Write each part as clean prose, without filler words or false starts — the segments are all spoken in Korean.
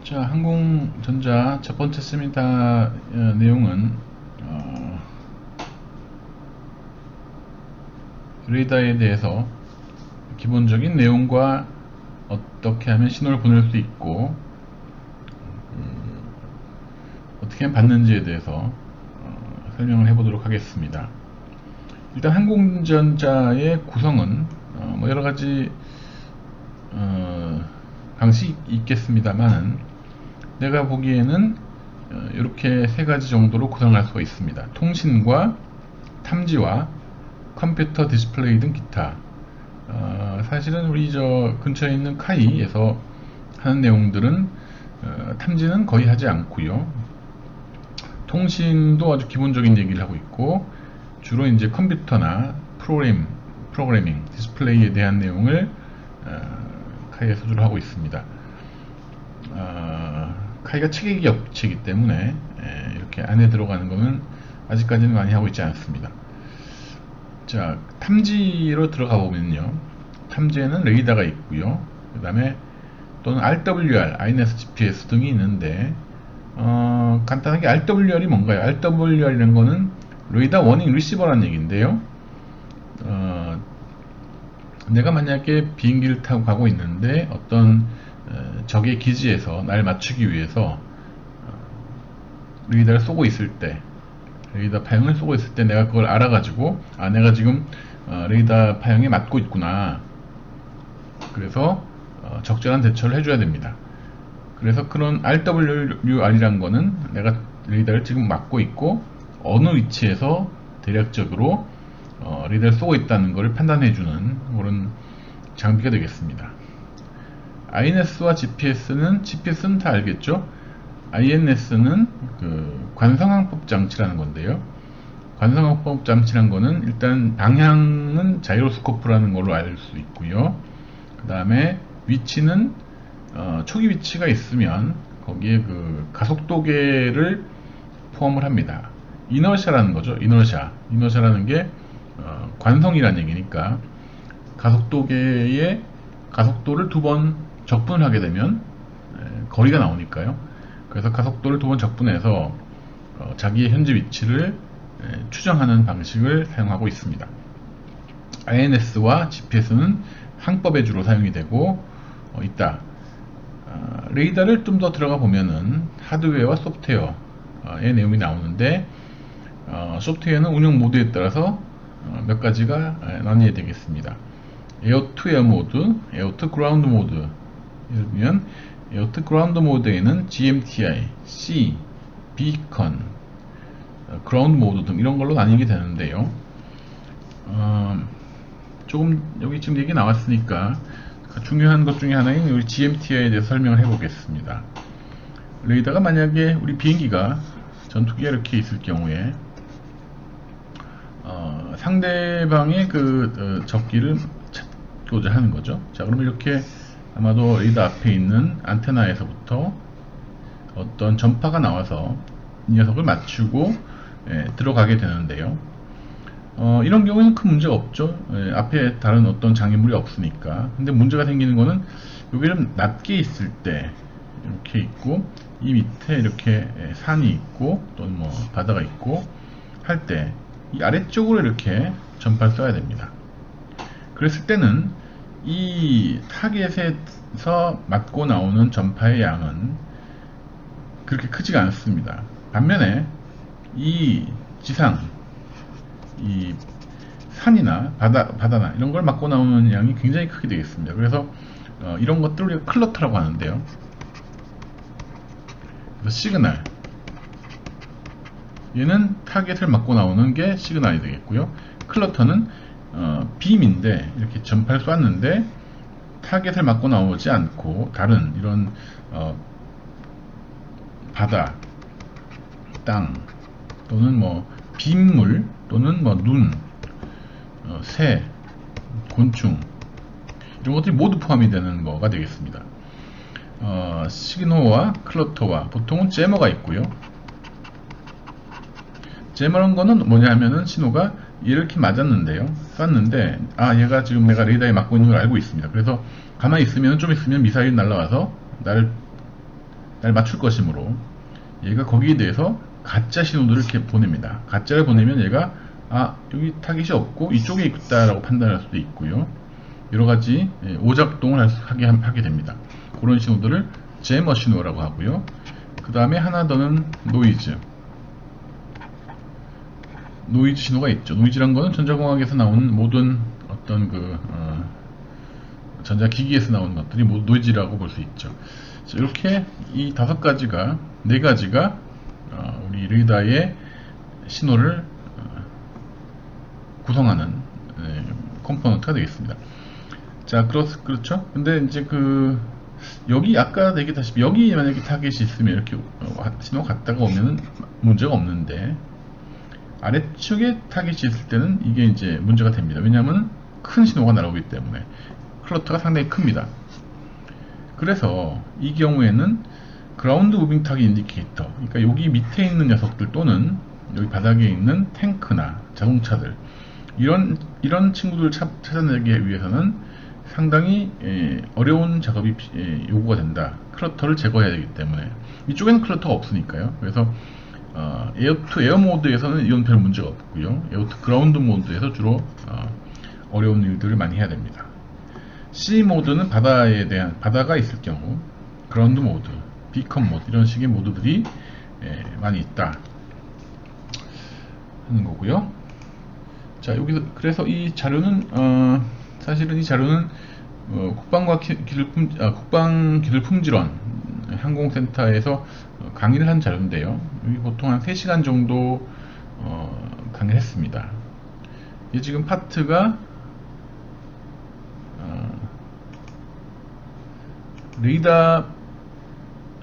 자, 항공전자 첫 번째 세미나 내용은 레이더에 대해서 기본적인 내용과 어떻게 하면 신호를 보낼 수 있고 어떻게 하면 받는지에 대해서 설명을 해보도록 하겠습니다. 일단 항공전자의 구성은 뭐 여러가지 방식이 있겠습니다만 내가 보기에는 이렇게 세 가지 정도로 구성할 수가 있습니다. 통신과 탐지와 컴퓨터 디스플레이 등 기타. 사실은 우리 저 근처에 있는 카이에서 하는 내용들은 탐지는 거의 하지 않고요. 통신도 아주 기본적인 얘기를 하고 있고 주로 이제 컴퓨터나 프로그래밍, 디스플레이에 대한 내용을 카이에서 주로 하고 있습니다. 카이가 체계기 업체이기 때문에 이렇게 안에 들어가는 거는 아직까지는 많이 하고 있지 않습니다. 자, 탐지로 들어가 보면요, 탐지에는 레이더가 있고요, 그 다음에 또는 RWR, INS, GPS 등이 있는데 간단하게 RWR이 뭔가요? RWR이라는 거는 레이더 워닝 리시버라는 얘기인데요, 내가 만약에 비행기를 타고 가고 있는데 어떤 적의 기지에서 날 맞추기 위해서 레이더를 쏘고 있을 때, 레이더 파형을 쏘고 있을 때 내가 그걸 알아가지고 내가 지금 레이더 파형에 맞고 있구나, 그래서 적절한 대처를 해줘야 됩니다. 그래서 그런 RWR이란 거는 내가 레이더를 지금 맞고 있고 어느 위치에서 대략적으로 레이더를 쏘고 있다는 것을 판단해주는 그런 장비가 되겠습니다. INS와 GPS는 다 알겠죠? INS는 그 관성항법 장치라는 건데요. 관성항법 장치라는 거는 일단 방향은 자이로스코프라는 걸로 알 수 있고요. 그 다음에 위치는 초기 위치가 있으면 거기에 그 가속도계를 포함을 합니다. 이너샤라는 거죠. 이너샤라는 게 관성이라는 얘기니까 가속도계의 가속도를 두 번 적분을 하게 되면 거리가 나오니까요. 그래서 가속도를 두 번 적분해서 자기의 현재 위치를 추정하는 방식을 사용하고 있습니다. INS와 GPS는 항법에 주로 사용이 되고 있다. 레이더를 좀 더 들어가 보면은 하드웨어와 소프트웨어의 내용이 나오는데 소프트웨어는 운영 모드에 따라서 몇 가지가 나뉘어야 되겠습니다. 에어 투 에어 모드, 에어 투 그라운드 모드. 예를 들면 에어 투 그라운드 모드에는 GMTI, C, 비컨, 그라운드 모드 등 이런 걸로 나뉘게 되는데요. 조금 여기 지금 얘기 나왔으니까 중요한 것 중에 하나인 우리 GMTI에 대해서 설명을 해보겠습니다. 레이더가 만약에 우리 비행기가 전투기가 이렇게 있을 경우에 상대방의 그 적기를 찾고자 하는 거죠. 자, 그러면 이렇게 아마도 레이더 앞에 있는 안테나에서부터 어떤 전파가 나와서 이 녀석을 맞추고 들어가게 되는데요. 이런 경우에는 큰 문제가 없죠. 앞에 다른 어떤 장애물이 없으니까. 근데 문제가 생기는 거는 여기 좀 낮게 있을 때 이렇게 있고 이 밑에 이렇게 산이 있고 또는 뭐 바다가 있고 할 때 이 아래쪽으로 이렇게 전파를 써야 됩니다. 그랬을 때는 이 타겟에서 맞고 나오는 전파의 양은 그렇게 크지가 않습니다. 반면에 이 지상, 이 산이나 바다나 이런 걸 맞고 나오는 양이 굉장히 크게 되겠습니다. 그래서 이런 것들을 우리가 클러터라고 하는데요. 그래서 시그널, 얘는 타겟을 맞고 나오는 게 시그널이 되겠고요. 클러터는 빔인데 이렇게 전파를 쐈는데 타겟을 맞고 나오지 않고 다른 이런 바다, 땅 또는 뭐 빗물 또는 뭐 눈, 새, 곤충 이런 것들이 모두 포함이 되는 거가 되겠습니다. 시그노와 클러터와 보통은 제머가 있고요. 제머란 거는 뭐냐 하면은 신호가 이렇게 맞았는데요, 쐈는데 얘가 지금 내가 레이더에 맞고 있는 걸 알고 있습니다. 그래서 가만히 있으면 좀 있으면 미사일이 날라와서 나를 날 맞출 것이므로 얘가 거기에 대해서 가짜 신호들을 이렇게 보냅니다. 가짜를 보내면 얘가 여기 타깃이 없고 이쪽에 있다라고 판단할 수도 있고요. 여러가지 오작동을 하게 됩니다. 그런 신호들을 제머 신호라고 하고요. 그 다음에 하나 더는 노이즈 신호가 있죠. 노이즈란 거는 전자공학에서 나오는 모든 어떤 전자기기에서 나오는 것들이 모두 노이즈라고 볼 수 있죠. 자, 이렇게 이 5가지가 4가지가 우리 레이더의 신호를 구성하는 컴포넌트가 되겠습니다. 자, 그렇죠. 근데 이제 여기 아까 얘기했다시피 여기 만약에 타겟이 있으면 이렇게 신호가 갔다가 오면은 문제가 없는데 아래쪽에 타겟이 있을 때는 이게 이제 문제가 됩니다. 왜냐하면 큰 신호가 날아오기 때문에 클러터가 상당히 큽니다. 그래서 이 경우에는 그라운드 무빙 타깃 인디케이터, 그러니까 여기 밑에 있는 녀석들 또는 여기 바닥에 있는 탱크나 자동차들 이런 친구들을 찾아내기 위해서는 상당히 어려운 작업이 요구가 된다. 클러터를 제거해야 되기 때문에 이쪽에는 클러터가 없으니까요. 그래서 에어 투 에어 모드에서는 이건 별 문제가 없고요. 에어 투 그라운드 모드에서 주로 어려운 일들을 많이 해야 됩니다. C 모드는 바다가 있을 경우, 그라운드 모드, 비컨 모드 이런 식의 모드들이 많이 있다 하는 거고요. 자, 여기서 그래서 이 자료는 사실은 이 자료는 국방기술품질원 항공센터에서 강의를 한 자료인데요. 여기 보통 한 3시간 정도 강의를 했습니다. 이 지금 파트가 레이더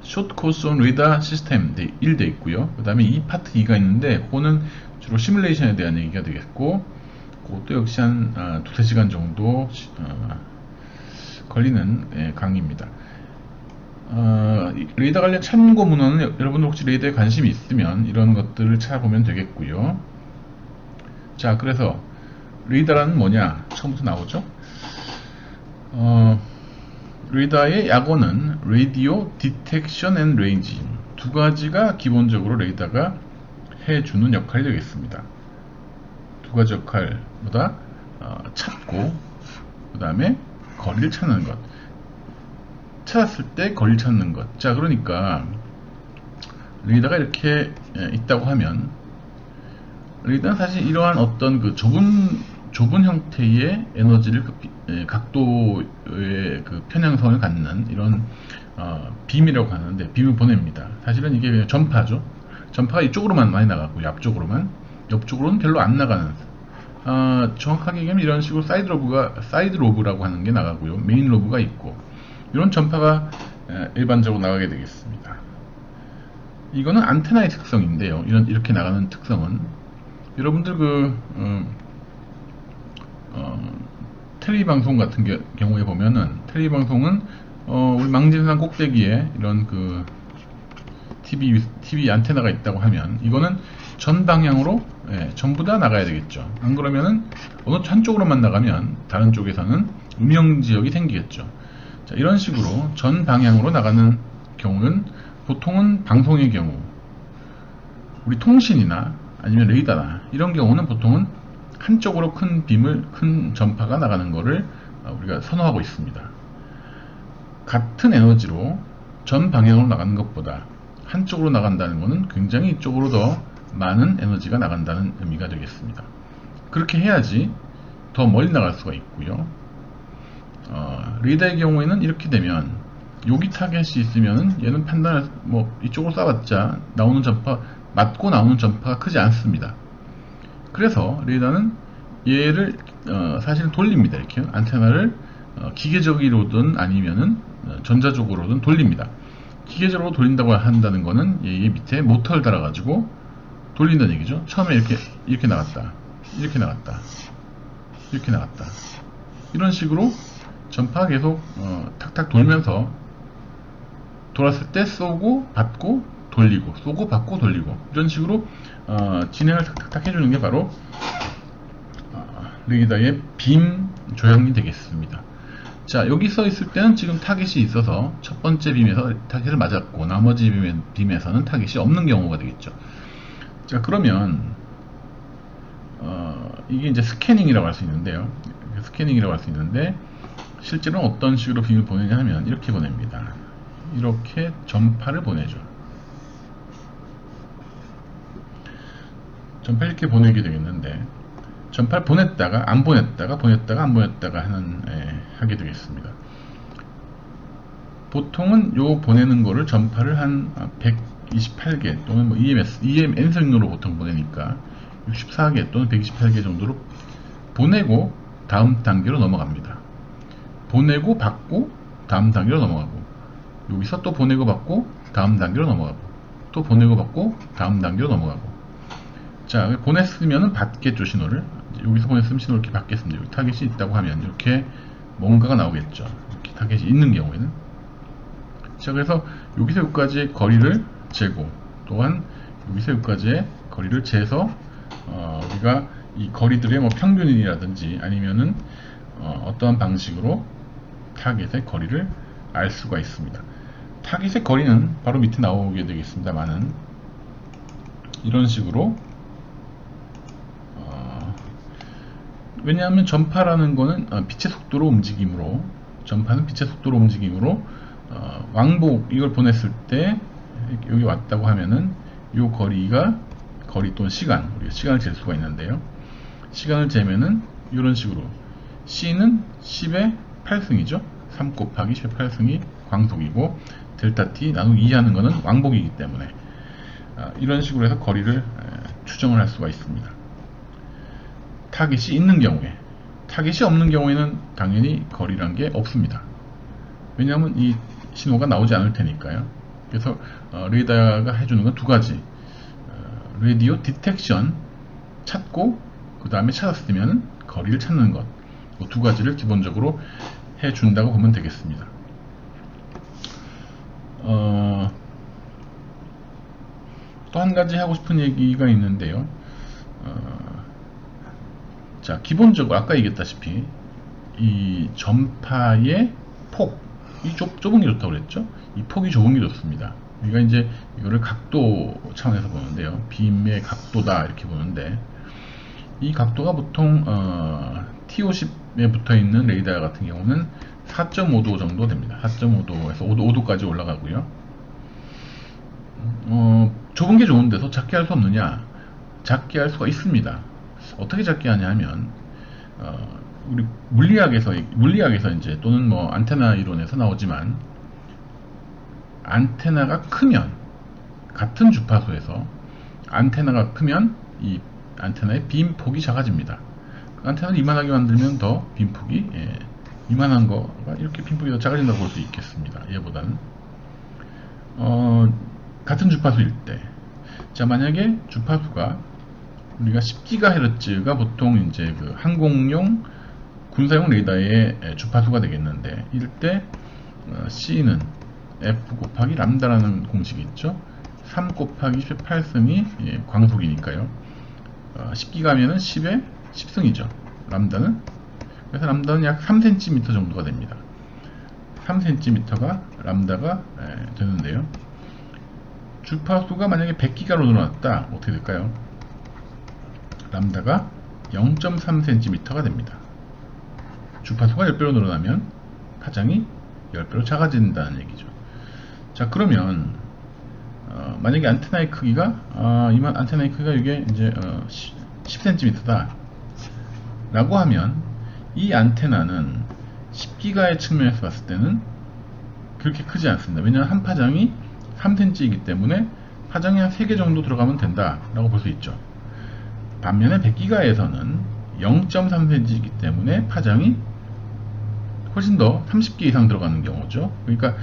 숏 코스 온 레이더 시스템 1 돼 있고요. 그 다음에 이 파트 2가 있는데 그거는 주로 시뮬레이션에 대한 얘기가 되겠고, 그것도 역시 한 2-3시간 정도 걸리는 강의입니다. 레이더 관련 참고 문헌은 여러분들 혹시 레이더에 관심이 있으면 이런 것들을 찾아보면 되겠고요. 자, 그래서 레이더란 뭐냐? 처음부터 나오죠. 레이더의 약어는 Radio Detection and Ranging, 2가지가 기본적으로 레이더가 해주는 역할이 되겠습니다. 2가지 역할보다 찾고 그 다음에 거리를 찾는 것, 찾았을 때 거리를 찾는 것. 자, 그러니까 레이더가 이렇게 있다고 하면 레이더는 사실 이러한 어떤 좁은 형태의 에너지를 각도의 편향성을 갖는 이런 빔이라고 하는데, 빔을 보냅니다. 사실은 이게 그냥 전파죠. 전파가 이쪽으로만 많이 나가고 옆쪽으로는 별로 안 나가는, 정확하게 얘기하면 이런 식으로 사이드 로브라고 하는 게 나가고요, 메인 로브가 있고, 이런 전파가 일반적으로 나가게 되겠습니다. 이거는 안테나의 특성인데요. 이렇게 나가는 특성은 여러분들 텔레비 방송 같은 경우에 보면은, 텔레비 방송은 우리 망진산 꼭대기에 이런 TV 안테나가 있다고 하면 이거는 전 방향으로 전부 다 나가야 되겠죠. 안 그러면은 어느 한쪽으로만 나가면 다른 쪽에서는 음영 지역이 생기겠죠. 자, 이런 식으로 전 방향으로 나가는 경우는 보통은 방송의 경우, 우리 통신이나 아니면 레이더나 이런 경우는 보통은 한쪽으로 큰 전파가 나가는 것을 우리가 선호하고 있습니다. 같은 에너지로 전 방향으로 나가는 것보다 한쪽으로 나간다는 것은 굉장히 이쪽으로 더 많은 에너지가 나간다는 의미가 되겠습니다. 그렇게 해야지 더 멀리 나갈 수가 있고요. 레이더의 경우에는 이렇게 되면 여기 타겟이 있으면 얘는 판단을 이쪽으로 쏴봤자 맞고 나오는 전파가 크지 않습니다. 그래서 레이더는 얘를 사실 돌립니다. 이렇게 안테나를 기계적으로든 아니면은 전자적으로든 돌립니다. 기계적으로 돌린다고 한다는 거는 얘 밑에 모터를 달아가지고 돌린다는 얘기죠. 처음에 이렇게 나갔다, 이렇게 나갔다, 이렇게 나갔다, 이런 식으로 전파가 계속 탁탁 돌면서 돌았을 때 쏘고 받고 돌리고, 쏘고 받고 돌리고, 이런 식으로 진행을 탁탁 해주는 게 바로 레이더의 빔 조형이 되겠습니다. 자, 여기 써 있을 때는 지금 타겟이 있어서 첫 번째 빔에서 타겟을 맞았고 나머지 빔에서는 타겟이 없는 경우가 되겠죠. 자, 그러면 이게 이제 스캐닝이라고 할 수 있는데요. 스캐닝이라고 할 수 있는데 실제로는 어떤 식으로 빔을 보내냐 하면 이렇게 보냅니다. 이렇게 전파를 보내죠. 전파 이렇게 보내게 되겠는데 전파를 보냈다가 안 보냈다가 보냈다가 안 보냈다가 하게 되겠습니다. 보통은 요 보내는 거를 전파를 한 128개 또는 뭐 EMN성으로 보통 보내니까 64개 또는 128개 정도로 보내고 다음 단계로 넘어갑니다. 보내고 받고 다음 단계로 넘어가고 여기서 또 보내고 받고 다음 단계로 넘어가고 또 보내고 받고 다음 단계로 넘어가고. 자, 보냈으면 받겠죠, 신호를. 여기서 보냈으면 신호를 이렇게 받겠습니다. 여기 타겟이 있다고 하면 이렇게 뭔가가 나오겠죠. 이렇게 타겟이 있는 경우에는. 자, 그래서 여기서 여기까지의 거리를 재고 또한 여기서 여기까지의 거리를 재서 우리가 이 거리들의 뭐 평균이라든지 아니면은 어떠한 방식으로 타겟의 거리를 알 수가 있습니다. 타겟의 거리는 바로 밑에 나오게 되겠습니다만은 이런 식으로 왜냐하면 전파라는 거는 빛의 속도로 움직이므로 전파는 빛의 속도로 움직이므로 왕복 이걸 보냈을 때 여기 왔다고 하면은 요 거리가 거리 또는 시간 우리가 시간을 잴 수가 있는데요. 시간을 재면은 이런 식으로 C는 10의 8승이죠. 3 곱하기 10의 8승이 광속이고 델타 T 나누기 2 하는 거는 왕복이기 때문에 이런 식으로 해서 거리를 추정을 할 수가 있습니다. 타겟이 있는 경우에, 타겟이 없는 경우에는 당연히 거리란 게 없습니다. 왜냐하면 이 신호가 나오지 않을 테니까요. 그래서 레이더가 해주는 건 두 가지. 라디오 디텍션 찾고 그 다음에 찾았으면 거리를 찾는 것. 그 두 가지를 기본적으로 해준다고 보면 되겠습니다. 또 한 가지 하고 싶은 얘기가 있는데요. 자, 기본적으로 아까 얘기했다시피 이 전파의 폭이 좁은 게 좋다고 그랬죠. 이 폭이 좁은 게 좋습니다. 우리가 이제 이거를 각도 차원에서 보는데요. 빔의 각도다 이렇게 보는데 이 각도가 보통 T50에 붙어 있는 레이더 같은 경우는 4.5도 정도 됩니다. 4.5도에서 5도까지 올라가고요. 좁은 게 좋은데도 작게 할 수 없느냐? 작게 할 수가 있습니다. 어떻게 작게 하냐 하면 우리 물리학에서 이제 또는 뭐 안테나 이론에서 나오지만 안테나가 크면 같은 주파수에서 안테나가 크면 이 안테나의 빔폭이 작아집니다. 그 안테나를 이만하게 만들면 더 빔폭이 이만한 거가 이렇게 빔폭이 더 작아진다고 볼 수 있겠습니다. 얘보다는 같은 주파수일 때, 자 만약에 주파수가 우리가 10GHz가 보통 이제 그 항공용 군사용 레이더의 주파수가 되겠는데 이럴 때 C는 F 곱하기 람다라는 공식이 있죠. 3 곱하기 10의 8승이 광속이니까요. 10기가면은 10의 10승이죠. 람다는. 그래서 람다는 약 3cm 정도가 됩니다. 3cm가 람다가 되는데요. 주파수가 만약에 100기가로 늘어났다. 어떻게 될까요? 람다가 0.3cm가 됩니다. 주파수가 10배로 늘어나면 파장이 10배로 작아진다는 얘기죠. 자, 그러면 만약에 안테나의 크기가 안테나의 크기가 이게 이제 10cm다 라고 하면 이 안테나는 10기가의 측면에서 봤을 때는 그렇게 크지 않습니다. 왜냐하면 한 파장이 3cm이기 때문에 파장이 한 3개 정도 들어가면 된다 라고 볼 수 있죠. 반면에 100기가에서는 0.3cm이기 때문에 파장이 훨씬 더 30개 이상 들어가는 경우죠. 그러니까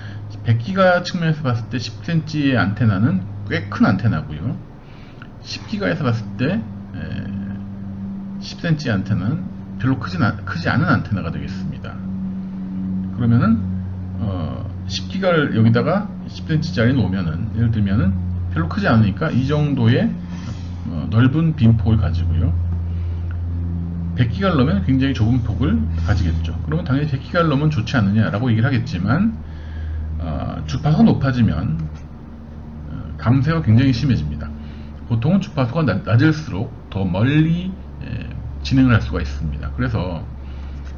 100기가 측면에서 봤을 때 10cm의 안테나는 꽤 큰 안테나고요. 10기가에서 봤을 때 10cm 안테나는 별로 크지 않은 안테나가 되겠습니다. 그러면은 10기가를 여기다가 10cm짜리 놓으면은 예를 들면은 별로 크지 않으니까 이 정도의 넓은 빔폭을 가지고요. 100기가를 넣으면 굉장히 좁은 폭을 가지겠죠. 그러면 당연히 100기가를 넣으면 좋지 않느냐라고 얘기를 하겠지만 주파수가 높아지면 감쇄가 굉장히 심해집니다. 보통은 주파수가 낮을수록 더 멀리 진행을 할 수가 있습니다. 그래서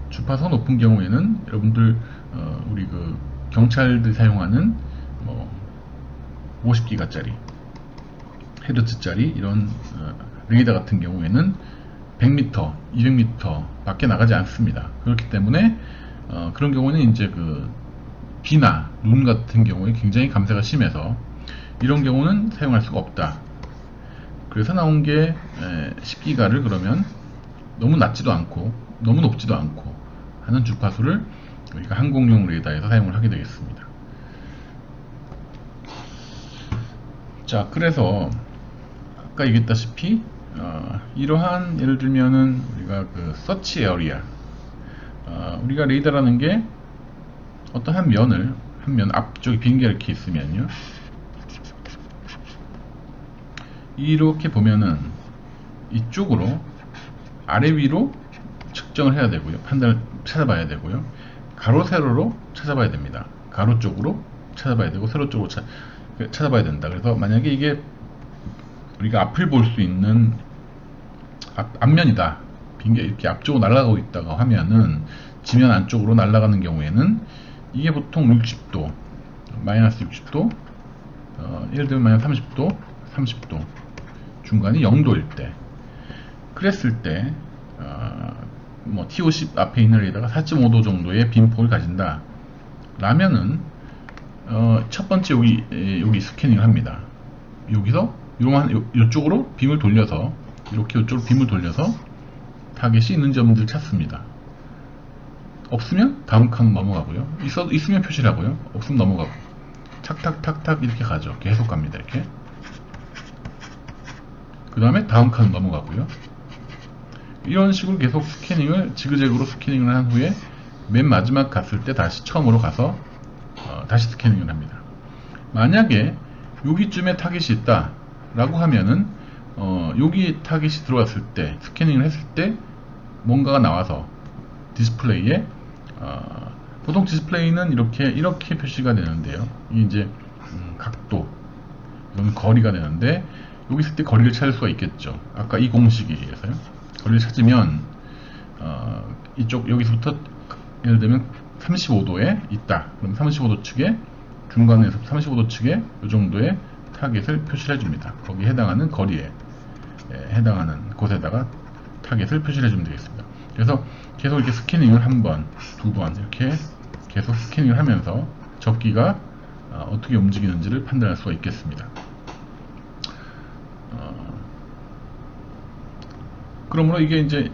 주파수가 높은 경우에는 여러분들 우리 그 경찰들이 사용하는 50기가짜리 헤르츠짜리 이런 레이더 같은 경우에는 100m, 200m 밖에 나가지 않습니다. 그렇기 때문에 그런 경우는 이제 그 비나 눈 같은 경우에 굉장히 감쇄가 심해서 이런 경우는 사용할 수가 없다. 그래서 나온 게 10기가를 그러면 너무 낮지도 않고 너무 높지도 않고 하는 주파수를 우리가 항공용 레이더에서 사용을 하게 되겠습니다. 자, 그래서 아까 얘기했다시피 이러한 예를 들면은 우리가 그 서치 에어리아 우리가 레이더라는 게 어떤 한 면 앞쪽에 빈게 이렇게 있으면요, 이렇게 보면은 이쪽으로 아래 위로 측정을 해야 되고요, 판단을 찾아봐야 되고요, 가로 세로로 찾아봐야 됩니다. 가로 쪽으로 찾아봐야 되고 세로 쪽으로 찾아봐야 된다. 그래서 만약에 이게 우리가 앞을 볼 수 있는 앞면이다, 빈게 이렇게 앞쪽으로 날아가고 있다가 하면은 지면 안쪽으로 날아가는 경우에는 이게 보통 60도, 마이너스 60도, 예를 들면 마이너스 30도, 30도, 중간이 0도일 때, 그랬을 때 T50 앞에 있는 레이더가 4.5도 정도의 빈폭을 가진다 라면은 첫 번째 여기 스캐닝을 합니다. 여기서 이쪽으로 빔을 돌려서 이렇게 이쪽으로 빔을 돌려서 타겟이 있는 점들을 찾습니다. 없으면 다음 칸 넘어가고요. 있으면 표시를 하고요. 없으면 넘어가고 탁탁탁탁 이렇게 가죠. 계속 갑니다. 이렇게. 그 다음에 다음 칸 넘어가고요. 이런 식으로 계속 지그재그로 스캐닝을 한 후에 맨 마지막 갔을 때 다시 처음으로 가서 다시 스캐닝을 합니다. 만약에 여기쯤에 타겟이 있다 라고 하면은 여기 타겟이 들어왔을 때, 스캐닝을 했을 때 뭔가가 나와서 디스플레이에 보통 디스플레이는 이렇게 표시가 되는데요, 이게 이제 각도, 이건 거리가 되는데 여기 있을 때 거리를 찾을 수가 있겠죠. 아까 이 공식에 의해서요. 거리를 찾으면 여기서부터 예를 들면 35도에 있다. 그럼 35도 측에 중간에서 35도 측에 이 정도의 타겟을 표시를 해줍니다. 거기에 해당하는 거리에 해당하는 곳에다가 타겟을 표시를 해주면 되겠습니다. 그래서 계속 이렇게 스캐닝을 한 번, 두 번 이렇게 계속 스캐닝을 하면서 적기가 어떻게 움직이는지를 판단할 수가 있겠습니다. 그러므로 이게 이제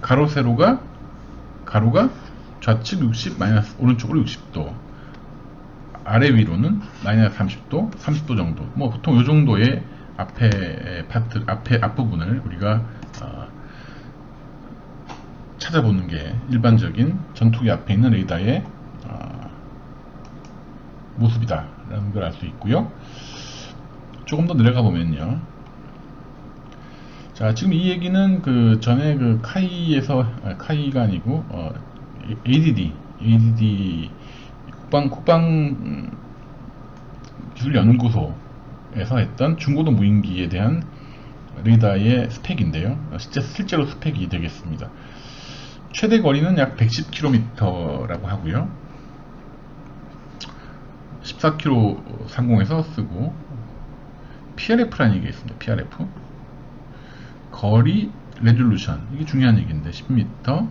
가로가 좌측 60, 마이너스 오른쪽으로 60도, 아래 위로는 마이너스 30도, 30도 정도. 보통 이 정도의 앞부분을 우리가 찾아보는 게 일반적인 전투기 앞에 있는 레이더의 모습이다라는 걸 알 수 있고요. 조금 더 내려가 보면요. 자, 지금 이 얘기는 그 전에 그 카이가 아니고 ADD 국방 기술 연구소에서 했던 중고도 무인기에 대한 레이더의 스펙인데요. 실제로 스펙이 되겠습니다. 최대 거리는 약 110km라고 하고요. 14km 상공에서 쓰고, PRF라는 얘기가 있습니다. PRF. 거리, 레졸루션, 이게 중요한 얘기인데 10m,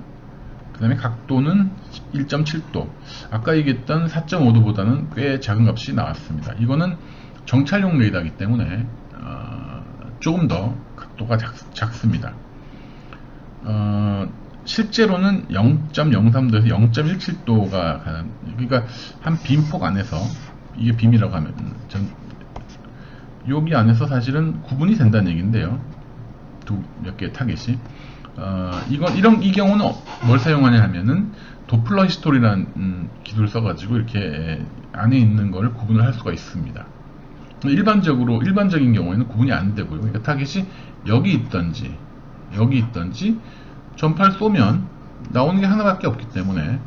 그 다음에 각도는 1.7도. 아까 얘기했던 4.5도보다는 꽤 작은 값이 나왔습니다. 이거는 정찰용 레이더이기 때문에 조금 더 각도가 작습니다. 실제로는 0.03도에서 0.17도가 그러니까 한 빔폭 안에서, 이게 빔이라고 하면 여기 안에서 사실은 구분이 된다는 얘기인데요. 몇 개의 타겟이. 이 경우는 뭘 사용하냐 하면은 도플러 히스토리라는 기술을 써가지고 이렇게 안에 있는 걸 구분을 할 수가 있습니다. 일반적인 경우에는 구분이 안 되고요. 그러니까 타겟이 여기 있던지 전파를 쏘면 나오는 게 하나밖에 없기 때문에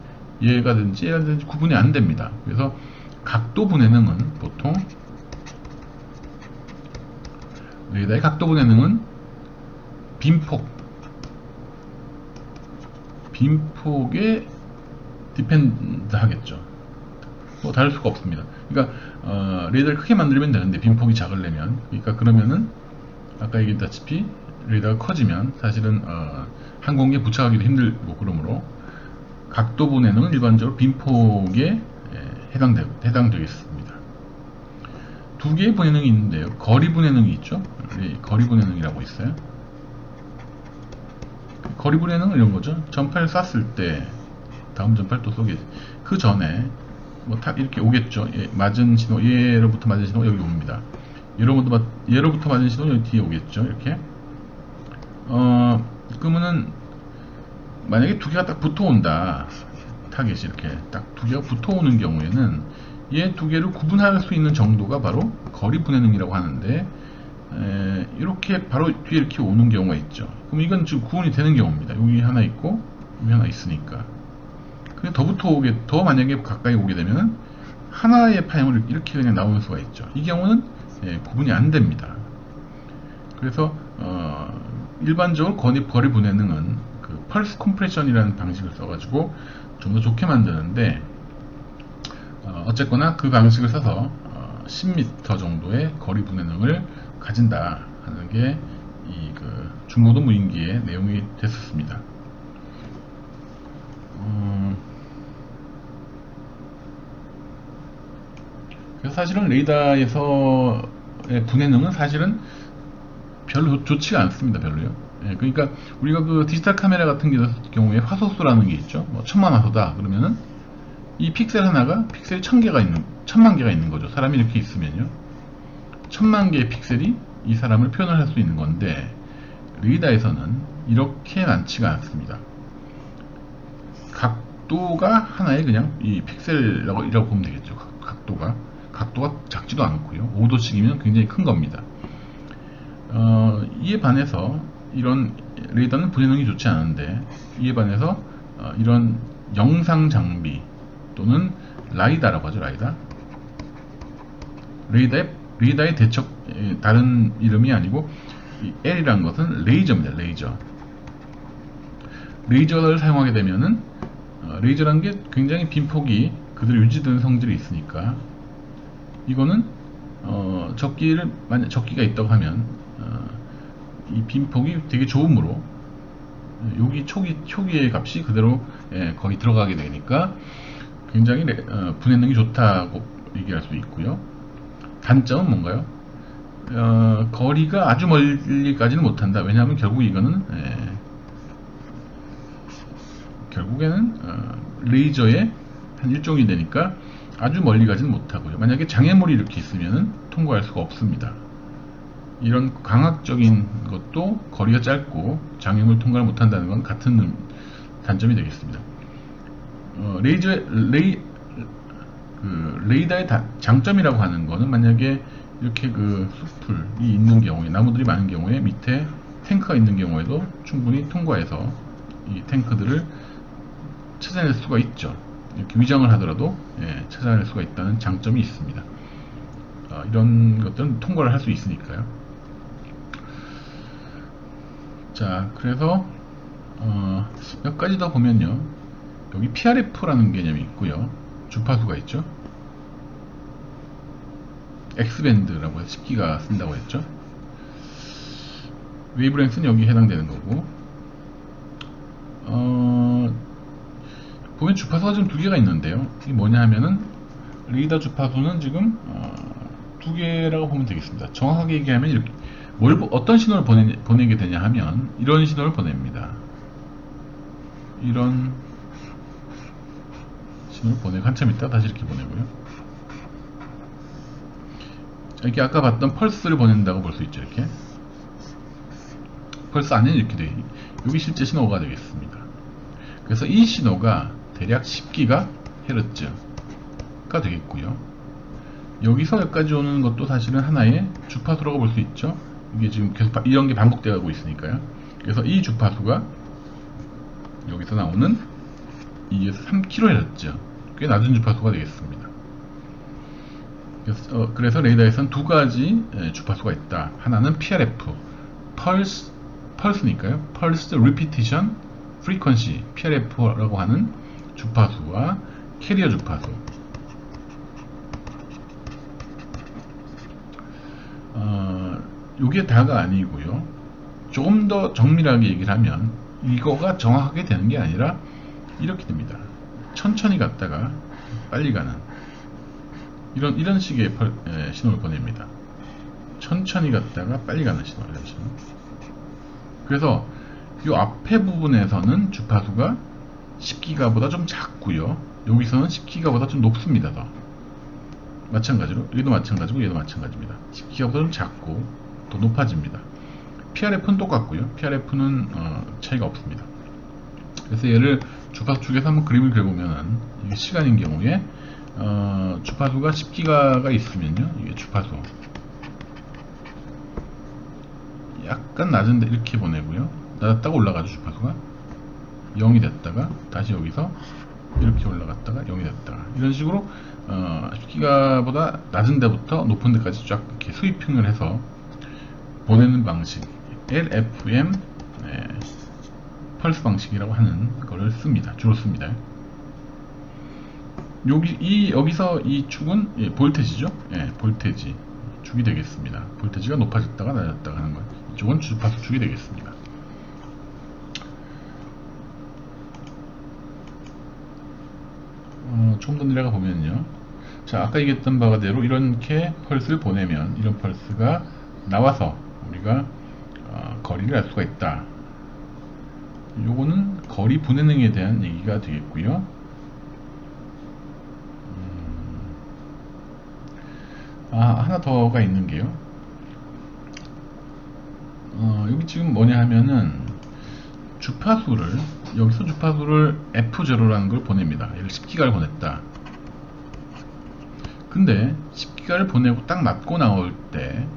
얘가든지 얘가든지 구분이 안 됩니다. 그래서 각도 분해능은 보통 레이더의 각도 분해능은 빈폭에 디펜드 하겠죠. 뭐 다를 수가 없습니다. 그러니까 레이더를 크게 만들면 되는데 빈폭이 작으려면, 그러니까 그러면은 아까 얘기했다시피 레이더가 커지면 사실은 항공기에 부착하기도 힘들고, 그러므로 각도 분해능은 일반적으로 빈폭에 해당되겠습니다. 두 개의 분해능이 있는데요. 거리 분해능이 있죠. 거리 분해능이라고 있어요. 거리 분해능은 이런 거죠. 전파를 쐈을 때 다음 전파를 또 쏘게, 그 전에 뭐 딱 이렇게 오겠죠. 맞은 신호, 얘로부터 맞은 신호가 여기 옵니다. 얘로부터 맞은 신호가 여기 뒤에 오겠죠. 이렇게. 그러면은 만약에 두 개가 딱 붙어온다, 타겟이 이렇게 딱 두 개가 붙어오는 경우에는 얘 두 개를 구분할 수 있는 정도가 바로 거리 분해능이라고 하는데, 이렇게 바로 뒤에 이렇게 오는 경우가 있죠. 그럼 이건 지금 구분이 되는 경우입니다. 여기 하나 있고 여기 하나 있으니까. 근데 더 만약에 가까이 오게 되면 하나의 파형을 이렇게 그냥 나오는 수가 있죠. 이 경우는 구분이 안 됩니다. 그래서 일반적으로 거리 분해능은 그 펄스 컴프레션이라는 방식을 써가지고 좀 더 좋게 만드는데, 어쨌거나 그 방식을 써서 10m 정도의 거리 분해능을 가진다 하는 게 이 그 중고도 무인기의 내용이 됐었습니다. 그래서 사실은 레이더에서의 분해능은 사실은 별로 좋지가 않습니다. 별로요. 그러니까 우리가 그 디지털 카메라 같은 경우에 화소수라는 게 있죠. 뭐 1000만 화소다 그러면은 이 픽셀 하나가 픽셀이 1000만 개가 있는 거죠. 사람이 이렇게 있으면요, 1000만 개의 픽셀이 이 사람을 표현을 할 수 있는 건데, 레이더에서는 이렇게 많지가 않습니다. 각도가 하나의 그냥 이 픽셀이라고 보면 되겠죠. 각도가 작지도 않고요. 5도씩이면 굉장히 큰 겁니다. 이에 반해서 이런 레이더는 분해능이 좋지 않은데, 이에 반해서 이런 영상 장비 또는 라이다라고 하죠. 레이더의 대척, 다른 이름이 아니고 이 L이라는 것은 레이저입니다. 레이저를 사용하게 되면은 레이저라는 게 굉장히 빈폭이 그대로 유지되는 성질이 있으니까, 이거는 만약 적기가 있다고 하면 이 빈폭이 되게 좁으므로 여기 초기의 값이 그대로 거의 들어가게 되니까 굉장히 분해능이 좋다고 얘기할 수 있고요. 단점은 뭔가요? 거리가 아주 멀리까지는 못한다. 왜냐하면 결국 이거는 결국에는 레이저의 한 일종이 되니까 아주 멀리 가지는 못하고요. 만약에 장애물이 이렇게 있으면 통과할 수가 없습니다. 이런 광학적인 것도 거리가 짧고 장애물 통과를 못한다는 건 같은 단점이 되겠습니다. 레이더의 장점이라고 하는 거는, 만약에 이렇게 그 숲풀이 있는 경우에, 나무들이 많은 경우에 밑에 탱크가 있는 경우에도 충분히 통과해서 이 탱크들을 찾아낼 수가 있죠. 이렇게 위장을 하더라도 찾아낼 수가 있다는 장점이 있습니다. 이런 것들은 통과를 할 수 있으니까요. 자, 그래서 몇 가지 더 보면요, 여기 PRF라는 개념이 있고요, 주파수가 있죠. X밴드라고 해서 10기가 쓴다고 했죠. 웨이브랭스는 여기에 해당되는 거고, 보면 주파수가 지금 두 개가 있는데요, 이게 뭐냐 하면은 레이더 주파수는 지금 두 개라고 보면 되겠습니다. 정확하게 얘기하면 이렇게 어떤 신호를 보내게 되냐 하면 이런 신호를 보냅니다. 이런 신호를 보내고 한참 있다 다시 이렇게 보내고요. 이렇게 아까 봤던 펄스를 보낸다고 볼 수 있죠. 이렇게 펄스 안에는 이렇게 돼, 여기 실제 신호가 되겠습니다. 그래서 이 신호가 대략 10GHz가 되겠고요. 여기서 여기까지 오는 것도 사실은 하나의 주파수라고 볼 수 있죠. 이게 지금 계속 이런 게 반복되어 가고 있으니까요. 그래서 이 주파수가 여기서 나오는 2에서 3kHz, 꽤 낮은 주파수가 되겠습니다. 그래서 레이더에서는 두 가지 주파수가 있다. 하나는 PRF, 펄스니까요. Pulse Repetition Frequency, PRF라고 하는 주파수와 캐리어 주파수. 이게 다가 아니고요. 조금 더 정밀하게 얘기를 하면 이거가 정확하게 되는 게 아니라 이렇게 됩니다. 천천히 갔다가 빨리 가는 이런 식의 신호를 보냅니다. 천천히 갔다가 빨리 가는 신호, 이런 신호. 그래서 이 앞에 부분에서는 주파수가 10기가보다 좀 작고요. 여기서는 10기가보다 좀 높습니다. 더. 마찬가지로 여기도 마찬가지고 얘도 마찬가지입니다. 10기가보다 좀 작고 더 높아집니다. PRF는 똑같고요. PRF는 차이가 없습니다. 그래서 얘를 주파수 쪽에서 한번 그림을 그려보면은 이게 시간인 경우에 주파수가 10기가가 있으면요, 이게 주파수 약간 낮은데 이렇게 보내고요, 낮았다가 올라가죠. 주파수가 0이 됐다가 다시 여기서 이렇게 올라갔다가 0이 됐다가 이런 식으로 10기가보다 낮은 데부터 높은 데까지 쫙 이렇게 스위핑을 해서 보내는 방식, LFM 펄스 방식이라고 하는 거를 씁니다. 주로 씁니다. 여기서 이 축은 볼테지죠. 볼테지 축이 되겠습니다. 볼테지가 높아졌다가 낮았다가 하는 것. 이쪽은 주파수 축이 되겠습니다. 좀 더 내려가 보면요. 자, 아까 얘기했던 바가 대로 이렇게 펄스를 보내면 이런 펄스가 나와서 우리가 거리를 알 수가 있다. 요거는 거리 분해능에 대한 얘기가 되겠고요. 하나 더가 있는 게요. 여기 지금 뭐냐 하면은 여기서 주파수를 F0라는 걸 보냅니다. 얘를 10기가를 보냈다. 근데 10기가를 보내고 딱 맞고 나올 때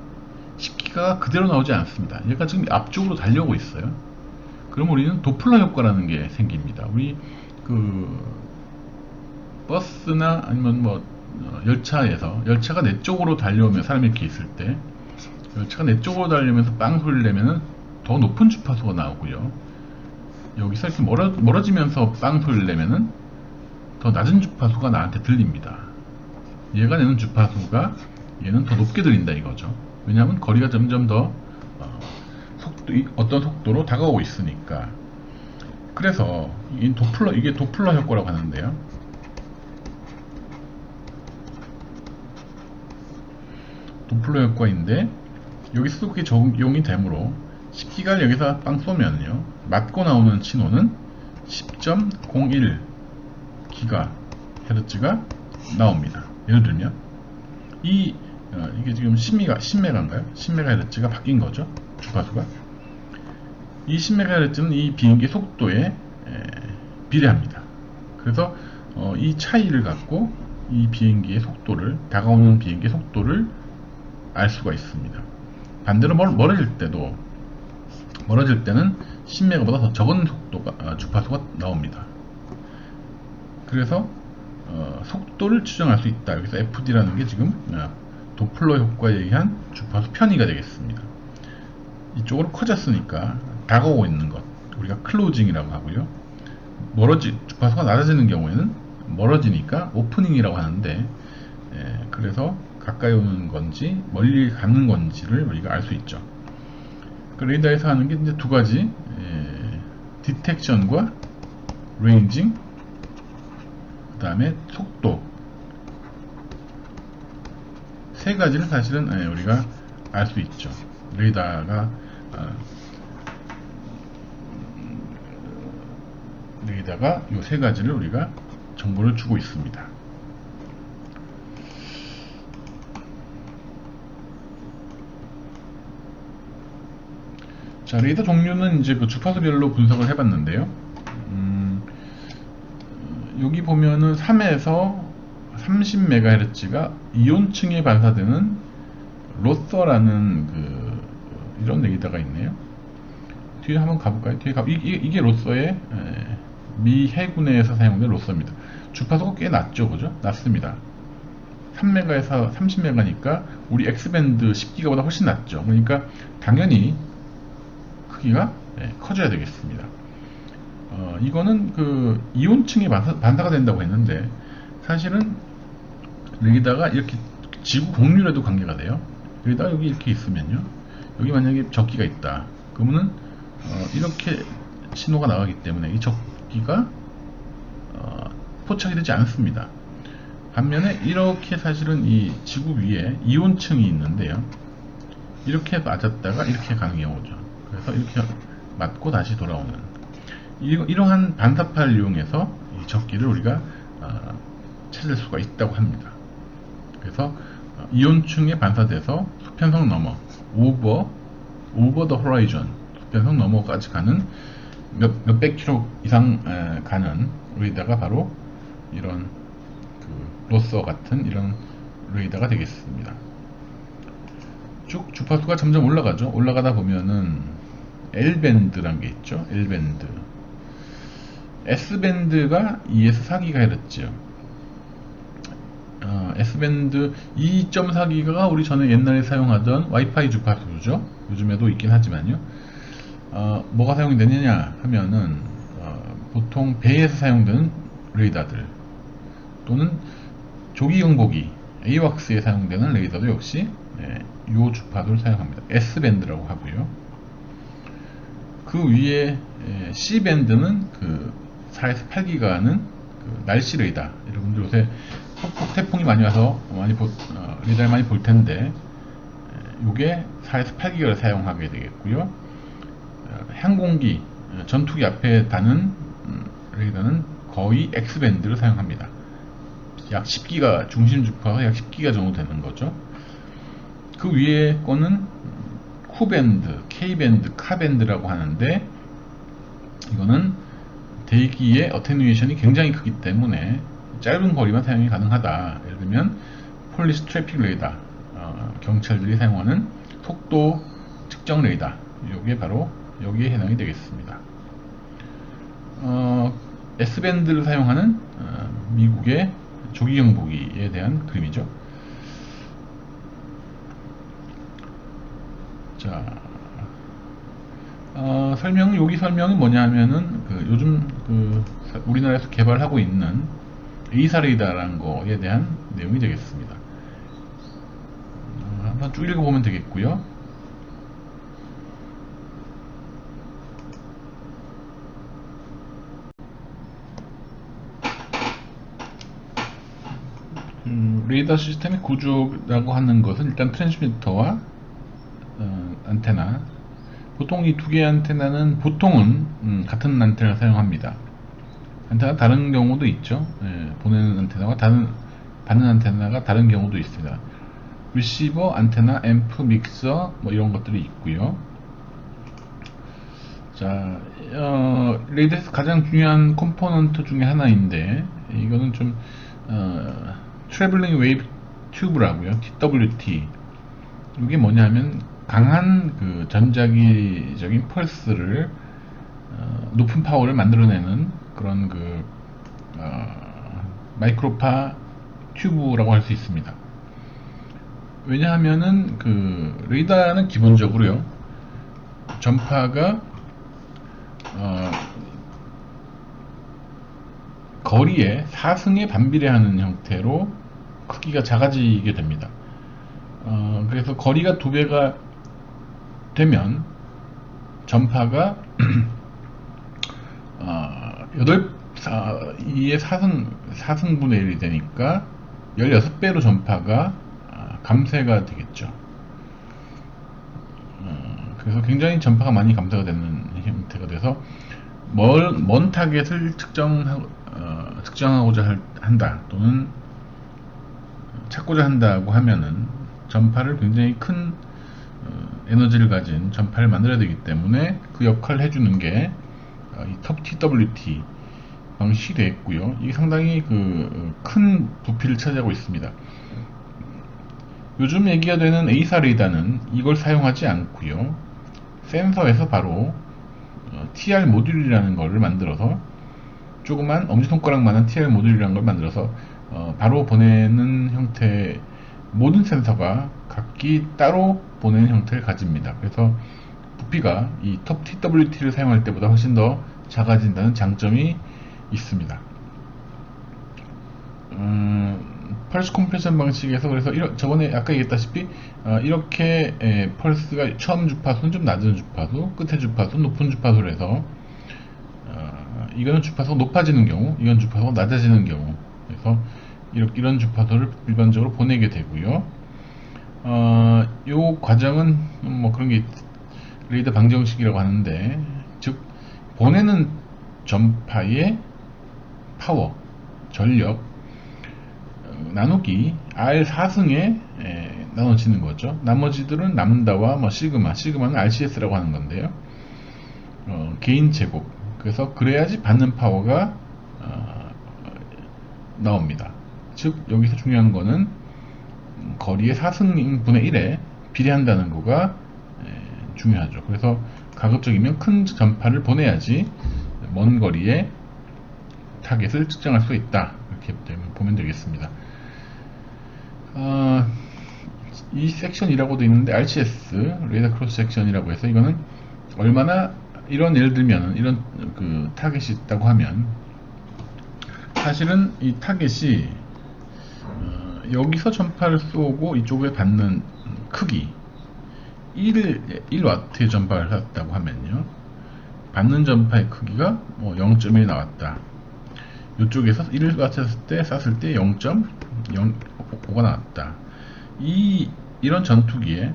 10기가가 그대로 나오지 않습니다. 얘가 지금 앞쪽으로 달려오고 있어요. 그럼 우리는 도플러 효과라는 게 생깁니다. 우리 버스나 아니면 열차가 내 쪽으로 달려오면, 사람이 이렇게 있을 때 열차가 내 쪽으로 달려오면서 빵 소리를 내면은 더 높은 주파수가 나오고요. 여기서 이렇게 멀어지면서 빵 소리를 내면은 더 낮은 주파수가 나한테 들립니다. 얘가 내는 주파수가 얘는 더 높게 들린다 이거죠. 왜냐하면 거리가 점점 더 어떤 속도로 다가오고 있으니까. 그래서 이게 도플러 효과라고 하는데요. 도플러 효과인데 여기서도 그게 적용이 되므로 10기가를 여기서 빵 쏘면요, 맞고 나오는 신호는 10.01 기가헤르츠가 나옵니다. 예를 들면 이게 지금 10메가인가요? 10메가헤르츠가 바뀐 거죠. 주파수가. 이 10메가헤르츠는 이 비행기 속도에 비례합니다. 그래서 이 차이를 갖고 이 비행기의 속도를, 다가오는 비행기의 속도를 알 수가 있습니다. 반대로 멀어질 때는 10메가보다 더 적은 주파수가 나옵니다. 그래서 속도를 추정할 수 있다. 여기서 FD라는 게 지금 도플러 효과에 의한 주파수 편의가 되겠습니다. 이쪽으로 커졌으니까 다가오고 있는 것, 우리가 클로징이라고 하고요. 주파수가 낮아지는 경우에는 멀어지니까 오프닝이라고 하는데, 그래서 가까이 오는 건지 멀리 가는 건지를 우리가 알 수 있죠. 그 레이더에서 하는 게 이제 두 가지, 디텍션과 레인징, 그 다음에 속도, 세 가지를 사실은 우리가 알 수 있죠. 레이더가 이 세 가지를 우리가 정보를 주고 있습니다. 자, 레이더 종류는 이제 그 주파수별로 분석을 해봤는데요. 여기 보면은 3에서 30MHz가 이온층에 반사되는 로서라는 이런 레이더가 있네요. 뒤에 한번 가볼까요? 이게 로서의 미 해군에서 사용된 로서입니다. 주파수가 꽤 낮죠, 그죠? 낮습니다. 3메가에서 30메가니까 우리 X밴드 10기가보다 훨씬 낮죠. 그러니까 당연히 크기가 커져야 되겠습니다. 이거는 그 이온층이 반사가 된다고 했는데 사실은 여기다가 이렇게 지구 공률에도 관계가 돼요. 여기다가 여기 이렇게 있으면요, 여기 만약에 적기가 있다 그러면은 이렇게 신호가 나가기 때문에 이 적기가 포착이 되지 않습니다. 반면에 이렇게 사실은 이 지구 위에 이온층이 있는데요, 이렇게 맞았다가 이렇게 가는 경우죠. 그래서 이렇게 맞고 다시 돌아오는 이러한 반사파를 이용해서 이 적기를 우리가 찾을 수가 있다고 합니다. 그래서 이온층에 반사돼서 수평선 너머, 오버 더 호라이즌, 수평선 너머까지 가는 몇백 킬로 이상 가는 레이더가 바로 이런 그 로서 같은 이런 레이더가 되겠습니다. 쭉 주파수가 점점 올라가죠. 올라가다 보면은 L밴드란 게 있죠. L밴드. S밴드가 2에서 4GHz. S밴드 2.4GHz가 우리 전에 옛날에 사용하던 와이파이 주파수죠. 요즘에도 있긴 하지만요. 뭐가 사용이 되느냐 하면은 보통 배에서 사용되는 레이더들 또는 조기경보기 AWACS에 사용되는 레이더도 역시 이 주파수를 사용합니다. S밴드라고 하고요. 그 위에 C밴드는 그 4에서 8GHz는 그 날씨 레이더. 여러분들 요새 태풍이 많이 와서 레이더를 많이 볼 텐데, 요게 4에서 8GHz를 사용하게 되겠고요. 항공기, 전투기 앞에 다는 레이더는 거의 X밴드를 사용합니다. 약 10기가, 중심 주파가 약 10기가 정도 되는 거죠. 그 위에 거는 Q밴드, K밴드, 카밴드라고 하는데, 이거는 대기의 어테뉴에이션이 굉장히 크기 때문에 짧은 거리만 사용이 가능하다. 예를 들면 폴리스 트래픽 레이더, 경찰들이 사용하는 속도 측정 레이더, 이게 바로 여기에 해당이 되겠습니다. S밴드를 사용하는 미국의 조기경보기에 대한 그림이죠. 자, 여기 설명은 뭐냐 하면은 요즘 우리나라에서 개발하고 있는 에이사 레이더라는 거에 대한 내용이 되겠습니다. 한번 쭉 읽어보면 되겠고요. 레이더 시스템의 구조라고 하는 것은 일단 트랜스미터와 안테나, 보통 이 두 개의 안테나는 보통은 같은 안테나를 사용합니다. 안테나 다른 경우도 있죠. 보내는 안테나와 받는 안테나가 다른 경우도 있습니다. 리시버, 안테나, 앰프, 믹서 뭐 이런 것들이 있고요. 자, 레이더에서 가장 중요한 컴포넌트 중에 하나인데, 이거는 좀 트래블링 웨이브 튜브라고요. TWT. 이게 뭐냐면 강한 그 전자기적인 펄스를 높은 파워를 만들어내는 그런 마이크로파 튜브라고 할 수 있습니다. 왜냐하면은 레이더는 기본적으로요, 전파가 거리에 4승에 반비례하는 형태로 크기가 작아지게 됩니다. 그래서 거리가 2배가 되면 전파가 2의 4승분의 1이 되니까 16배로 전파가 감쇄가 되겠죠. 그래서 굉장히 전파가 많이 감쇄가 되는 형태가 돼서 먼 타겟을 측정하고자 한다 또는 찾고자 한다고 하면은 전파를 굉장히 큰 에너지를 가진 전파를 만들어야 되기 때문에 그 역할을 해주는 게 이 TWT 방식이 되겠고요. 이게 상당히 큰 부피를 차지하고 있습니다. 요즘 얘기가 되는 에이사 레이더는 이걸 사용하지 않고요, 센서에서 바로 TR 모듈이라는 걸 만들어서, 조그만 엄지손가락만한 TR 모듈이라는 걸 만들어서 바로 보내는 형태, 모든 센서가 각기 따로 보내는 형태를 가집니다. 그래서 부피가 이 TWT를 사용할 때보다 훨씬 더 작아진다는 장점이 있습니다. 펄스 컴프레션 방식에서, 그래서 저번에 아까 얘기했다시피 이렇게 펄스가 처음 주파수는 좀 낮은 주파수, 끝에 주파수는 높은 주파수로 해서 이거는 주파수가 높아지는 경우, 이건 주파수가 낮아지는 경우, 그래서 이런 주파수를 일반적으로 보내게 되고요. 요 과정은 뭐 그런 게 레이더 방정식이라고 하는데, 즉 보내는 전파의 파워, 전력 나누기 R4승에 나눠지는 거죠. 나머지들은 람다와 뭐 시그마는 RCS라고 하는 건데요. 개인 제곱. 그래서 그래야지 받는 파워가 나옵니다. 즉 여기서 중요한 거는 거리의 4승분의 1에 비례한다는 거가 중요하죠. 그래서 가급적이면 큰 전파를 보내야지 먼 거리의 타겟을 측정할 수 있다, 이렇게 보면 되겠습니다. 이 섹션이라고 되어 있는데 RCS, 레이더 크로스 섹션이라고 해서, 이거는 얼마나, 이런 예를 들면 이런 그 타겟이 있다고 하면, 사실은 이 타겟이 여기서 전파를 쏘고 이쪽에 받는 크기 1W의 전파를 쐈다고 하면요, 받는 전파의 크기가 0.1 나왔다. 이쪽에서 1W 쐈을 때 0.05가 나왔다. 이런 전투기에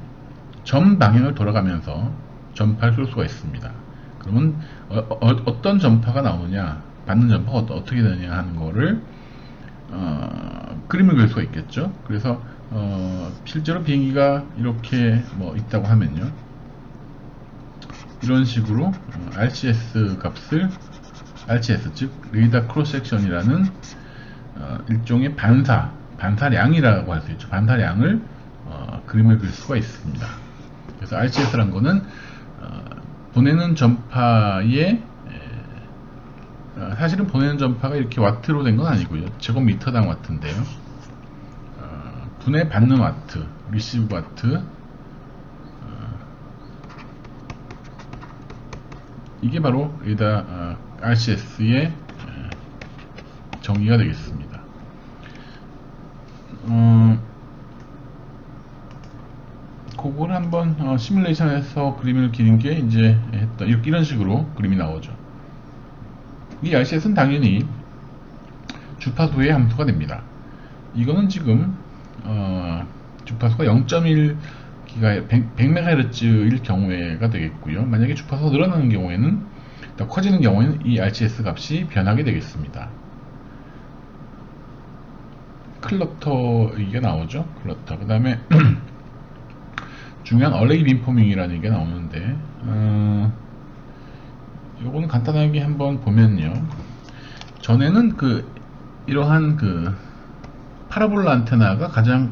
전 방향을 돌아가면서 전파를 쏠 수가 있습니다. 그러면 어떤 전파가 나오느냐, 받는 전파가 어떻게 되느냐 하는 거를 그림을 그릴 수가 있겠죠. 그래서 실제로 비행기가 이렇게 있다고 하면요, 이런 식으로 RCS 값을, RCS 즉 레이더 크로스 섹션이라는 일종의 반사량이라고 할 수 있죠. 반사량을 그림을 그릴 수가 있습니다. 그래서 RCS라는 거는 보내는 전파의, 사실은 보내는 전파가 이렇게 와트로 된 건 아니고요, 제곱미터당 와트인데요, 분해 받는 와트, 리시브 와트, 이게 바로 레이더 RCS의 정의가 되겠습니다. 그걸 한번 시뮬레이션에서 그림을 그리는 게 이제 이런 식으로 그림이 나오죠. 이 RCS는 당연히 주파수의 함수가 됩니다. 이거는 지금 주파수가 0.1GHz, 100MHz일 경우에가 되겠고요. 만약에 주파수가 늘어나는 경우에는, 더 커지는 경우에는 이 RCS 값이 변하게 되겠습니다. 클러터 얘기가 나오죠. 클러터. 그 다음에 중요한 어레이 빔포밍이라는 얘기가 나오는데, 요거는 간단하게 한번 보면요, 전에는 이러한 파라볼라 안테나가 가장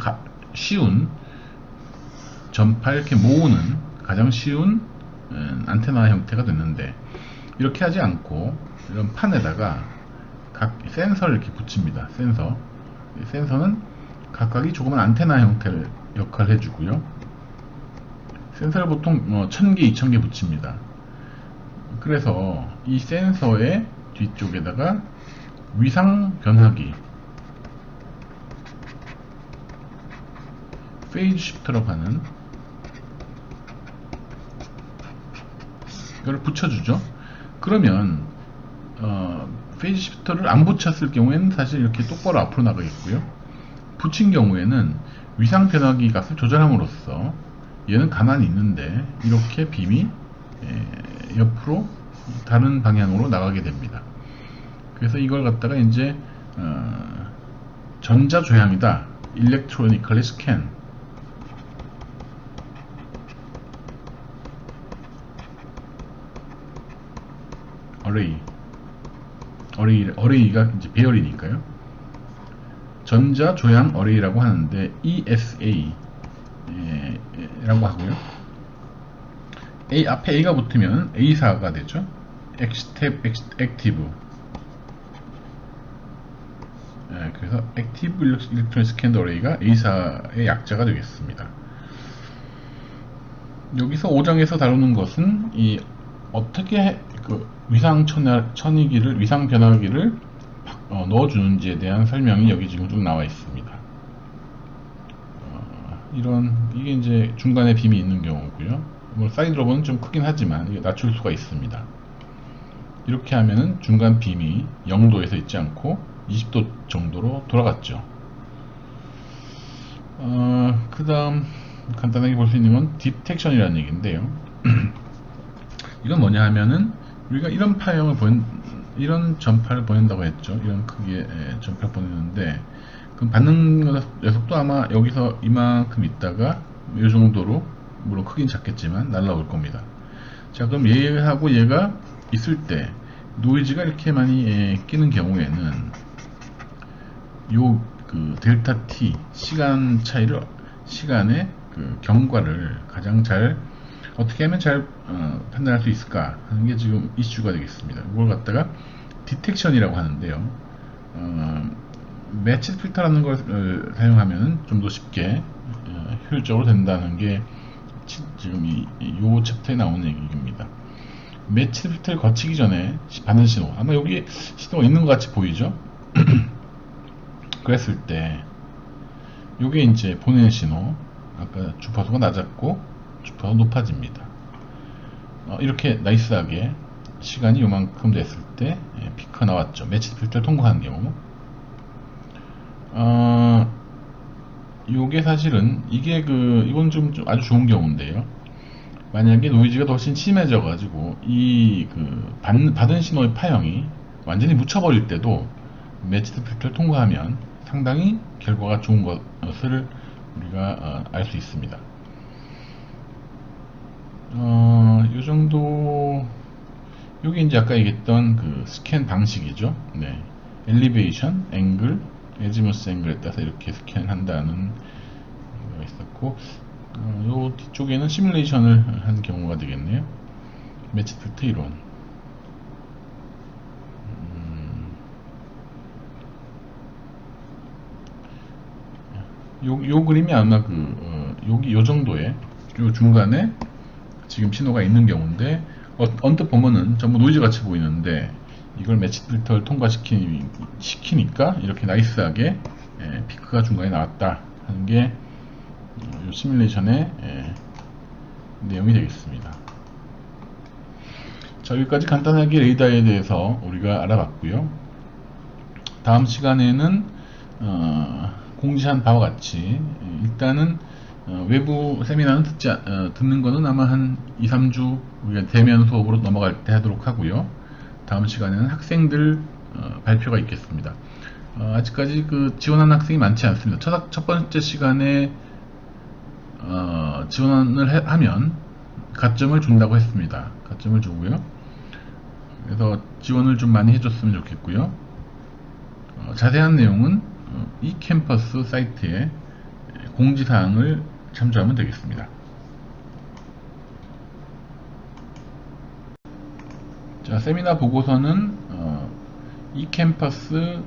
쉬운 전파 이렇게 모으는 가장 쉬운 안테나 형태가 됐는데, 이렇게 하지 않고 이런 판에다가 각 센서를 이렇게 붙입니다. 센서는 각각이 조그만 안테나 형태를 역할을 해주고요. 센서를 보통 1000개, 2000개 붙입니다. 그래서 이 센서의 뒤쪽에다가 위상 변화기, 페이즈 시프터라고 하는 이걸 붙여주죠. 그러면 페이즈 시프터를 안 붙였을 경우에는 사실 이렇게 똑바로 앞으로 나가겠고요, 붙인 경우에는 위상 변화기 값을 조절함으로써 얘는 가만히 있는데 이렇게 빔이 옆으로 다른 방향으로 나가게 됩니다. 그래서 이걸 갖다가 이제 전자 조향이다, electronically scan, 어레이가 이제 배열이니까요. 전자 조향 어레이라고 하는데 ESA 라고 하고요. A 앞에 A가 붙으면 A사가 되죠. X탭 액티브. 그래서 액티브 일렉트로닉 스캔 어레이가 A사의 약자가 되겠습니다. 여기서 5장에서 다루는 것은 이 어떻게 그 위상 천이기를 위상 변화기를 넣어주는지에 대한 설명이 여기 지금 쭉 나와 있습니다. 이게 이제 중간에 빔이 있는 경우고요. 뭐 사이드 로버는 좀 크긴 하지만 이게 낮출 수가 있습니다. 이렇게 하면은 중간 빔이 0도에서 있지 않고 20도 정도로 돌아갔죠. 그 다음 간단하게 볼 수 있는 건 디텍션이라는 얘기인데요. 이건 뭐냐 하면은 우리가 이런 파형을 이런 전파를 보낸다고 했죠. 이런 크기의 전파를 보내는데 그럼 받는 녀석도 아마 여기서 이만큼 있다가 이 정도로, 물론 크긴 작겠지만 날라올 겁니다. 자, 그럼 얘하고 얘가 있을 때 노이즈가 이렇게 많이 끼는 경우에는 요 그 델타 t 시간의 그 경과를 가장 잘 어떻게 하면 잘 판단할 수 있을까 하는 게 지금 이슈가 되겠습니다. 이걸 갖다가 디텍션이라고 하는데요. 매치 필터라는 걸 사용하면 좀 더 쉽게 효율적으로 된다는 게 지금 이 챕터에 나오는 얘기입니다. 매치 필터를 거치기 전에 받는 신호, 아마 여기 신호가 있는 것 같이 보이죠? 그랬을 때 요게 이제 보내는 신호, 아까 주파수가 낮았고 주파수가 높아집니다. 이렇게 나이스하게 시간이 요만큼 됐을 때 피크가 나왔죠. 매치 필터를 통과한 경우. 요게 사실은 이건 좀 아주 좋은 경우인데요. 만약에 노이즈가 훨씬 심해져 가지고 받은 신호의 파형이 완전히 묻혀버릴 때도 매치 필터를 통과하면 상당히 결과가 좋은 것을 우리가 알 수 있습니다. 요 정도, 요게 이제 아까 얘기했던 그 스캔 방식이죠. 네. 엘리베이션, 앵글, 에지무스 앵글에 따라서 이렇게 스캔한다는 거 있었고, 요 뒤쪽에는 시뮬레이션을 한 경우가 되겠네요. 매치 필터 이론. 요 그림이 아마 여기 요 정도의 요 중간에 지금 신호가 있는 경우인데 언뜻 보면은 전부 노이즈 같이 보이는데 이걸 매치 필터를 통과시키니까 이렇게 나이스하게 피크가 중간에 나왔다 하는 게 요 시뮬레이션의 내용이 되겠습니다. 자, 여기까지 간단하게 레이더에 대해서 우리가 알아봤고요. 다음 시간에는 공지한 바와 같이 일단은 외부 세미나는 듣는 거는 아마 한 2, 3주 우리가 대면 수업으로 넘어갈 때 하도록 하고요. 다음 시간에는 학생들 발표가 있겠습니다. 아직까지 지원한 학생이 많지 않습니다. 첫 번째 시간에 지원을 하면 가점을 준다고 했습니다. 가점을 주고요. 그래서 지원을 좀 많이 해줬으면 좋겠고요. 자세한 내용은 이 캠퍼스 사이트에 공지사항을 참조하면 되겠습니다. 자, 세미나 보고서는 이 캠퍼스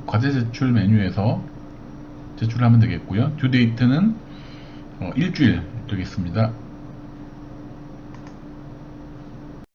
과제 제출 메뉴에서 제출하면 되겠고요. 듀데이트는 일주일 되겠습니다.